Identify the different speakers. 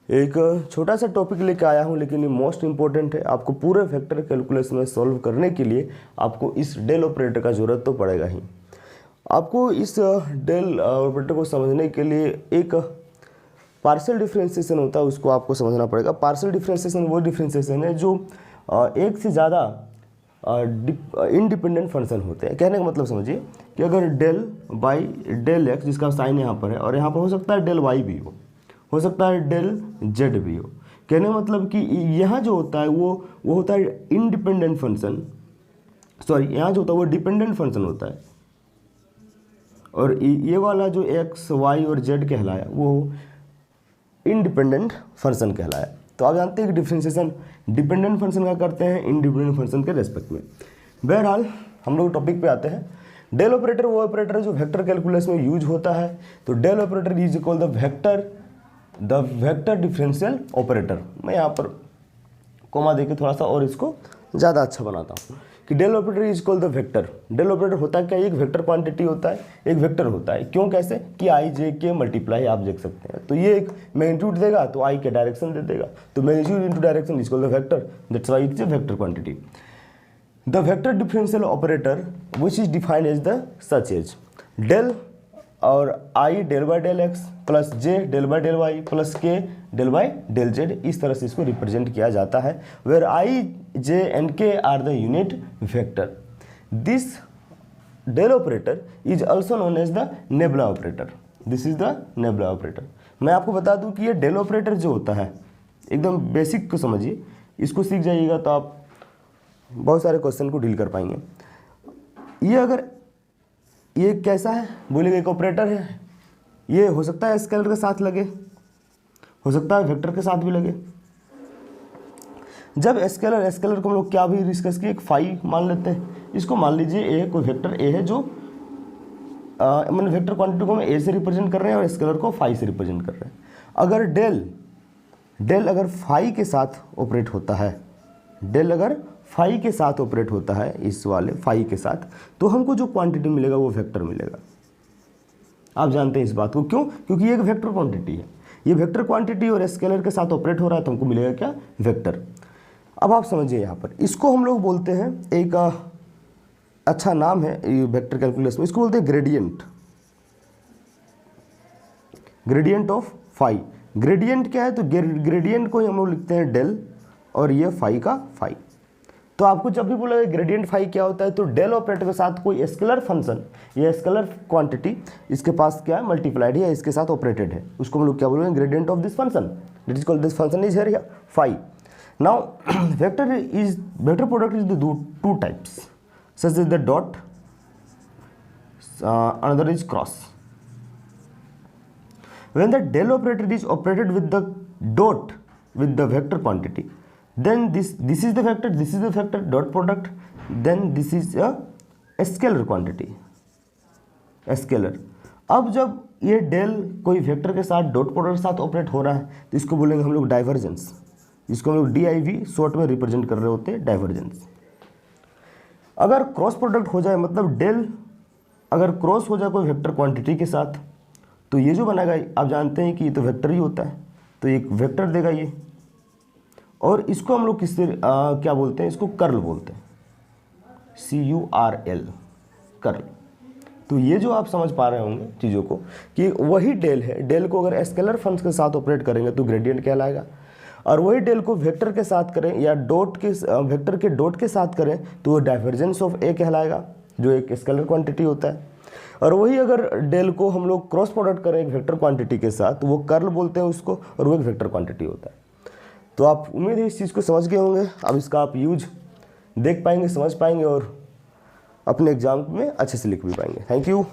Speaker 1: एक छोटा सा टॉपिक लेके आया हूँ, लेकिन ये मोस्ट इंपॉर्टेंट है। आपको पूरे वेक्टर कैलकुलस में सॉल्व करने के लिए आपको इस डेल ऑपरेटर का ज़रूरत तो पड़ेगा ही। आपको इस डेल ऑपरेटर को समझने के लिए एक पार्शियल डिफरेंशिएशन होता है, उसको आपको समझना पड़ेगा। पार्शियल डिफरेंशिएशन वो डिफरेंशिएशन है जो एक से ज़्यादा इंडिपेंडेंट फंक्शन होते हैं। कहने का मतलब समझिए कि अगर डेल बाई डेल एक्स, जिसका साइन यहाँ पर है, और यहाँ पर हो सकता है डेल वाई भी हो सकता है डेल जेड भी हो। कहने का मतलब कि यहाँ जो होता है वो होता है इंडिपेंडेंट फंक्शन, सॉरी यहाँ जो होता है वो डिपेंडेंट फंक्शन होता है, और ये वाला जो एक्स वाई और जेड कहलाया वो इंडिपेंडेंट फंक्शन कहलाया। तो आप जानते हैं कि डिफरेंशिएशन डिपेंडेंट फंक्शन का करते हैं इंडिपेंडेंट फंक्शन के रेस्पेक्ट में। बहरहाल हम लोग टॉपिक पे आते हैं। डेल ऑपरेटर वो ऑपरेटर है जो वेक्टर कैलकुलस में यूज होता है। तो del operator is equal the vector differential operator. मैं यहाँ पर कोमा देके थोड़ा सा और इसको ज़्यादा अच्छा बनाता हूँ कि del operator is equal the vector. Del operator होता है क्या, एक वेक्टर क्वांटिटी होता है, एक वेक्टर होता है। क्यों, कैसे कि आई जे के मल्टीप्लाई आप देख सकते हैं। तो ये एक मैग्नीट्यूड देगा तो आई के डायरेक्शन दे देगा, तो magnitude into direction is equal the vector, that's why it's a vector quantity. The vector differential operator which is defined as the such as del और i del by del x plus j del by del y plus k del by del z, इस तरह से इसको represent किया जाता है। Where i j and k are the unit vector. This del operator is also known as the nabla operator. This is the nabla operator. मैं आपको बता दूं कि ये डेल ऑपरेटर जो होता है एकदम बेसिक को समझिए, इसको सीख जाइएगा तो आप बहुत सारे क्वेश्चन को डील कर पाएंगे। ये अगर ये कैसा है बोलेगा, एक ऑपरेटर है, ये हो सकता है स्केलर के साथ लगे, हो सकता है वेक्टर के साथ भी लगे। जब स्केलर को हम लोग क्या भी डिस्कस किए, एक फाई मान लेते हैं। इसको मान लीजिए ए, कोई वेक्टर ए है जो मैंने वेक्टर क्वांटिटी को हम ए से रिप्रेजेंट कर रहे हैं और स्केलर को फाई से रिप्रेजेंट कर रहे हैं। अगर डेल अगर फाई के साथ ऑपरेट होता है, डेल अगर फाई के साथ ऑपरेट होता है, इस वाले फाई के साथ, तो हमको जो क्वांटिटी मिलेगा वो वेक्टर मिलेगा। आप जानते हैं इस बात को, क्यों? क्योंकि ये एक वेक्टर क्वांटिटी है। ये वेक्टर क्वांटिटी और स्केलर के साथ ऑपरेट हो रहा है तो हमको मिलेगा क्या, वेक्टर। अब आप समझिए यहाँ पर इसको हम लोग बोलते हैं, एक अच्छा नाम है ये वेक्टर कैलकुलस में, इसको बोलते हैं gradient. Gradient of phi. Gradient क्या है, तो ग्रेडियंट को ही हम लोग लिखते हैं डेल और ये फाई का फाई। तो आपको जब भी बोला ग्रेडियंट फाई क्या होता है, तो डेल ऑपरेटर के साथ कोई स्केलर फंक्शन या स्केलर क्वांटिटी इसके पास क्या है, मल्टीप्लाइड है, इसके साथ ऑपरेटेड है, उसको हम लोग क्या बोलेंगे, gradient of this function. That is called this function is here phi. Now vector product is the two types, such is the dot, another is cross. When the del operator is operated with the dot with the vector quantity, then this is the vector, this is the vector dot product, then this is a scalar quantity, scalar। अब जब ये del कोई vector के साथ dot product के साथ operate हो रहा है तो इसको बोलेंगे हम लोग डाइवर्जेंस, जिसको हम लोग DIV शॉर्ट में रिप्रेजेंट कर रहे होते हैं, डाइवर्जेंस। अगर क्रॉस प्रोडक्ट हो जाए, मतलब डेल अगर क्रॉस हो जाए कोई वेक्टर क्वांटिटी के साथ, तो ये जो बनेगा आप जानते हैं कि ये तो वेक्टर ही होता है, तो एक वेक्टर देगा ये, और इसको हम लोग किससे क्या बोलते हैं, इसको कर्ल बोलते हैं, CURL, कर्ल। तो ये जो आप समझ पा रहे होंगे चीज़ों को कि वही डेल है, डेल को अगर स्केलर फंक्शन के साथ ऑपरेट करेंगे तो ग्रेडियंट कहलाएगा, और वही डेल को वेक्टर के साथ करें या वेक्टर के डॉट के साथ करें तो वो डाइवर्जेंस ऑफ ए कहलाएगा, जो एक स्केलर क्वांटिटी होता है। और वही अगर डेल को हम लोग क्रॉस प्रोडक्ट करें एक वेक्टर क्वांटिटी के साथ तो वो कर्ल बोलते हैं उसको, और वो एक वेक्टर क्वांटिटी होता है। तो आप उम्मीद है इस चीज़ को समझ गए होंगे। अब इसका आप यूज देख पाएंगे, समझ पाएंगे और अपने एग्जाम में अच्छे से लिख भी पाएंगे। Thank you.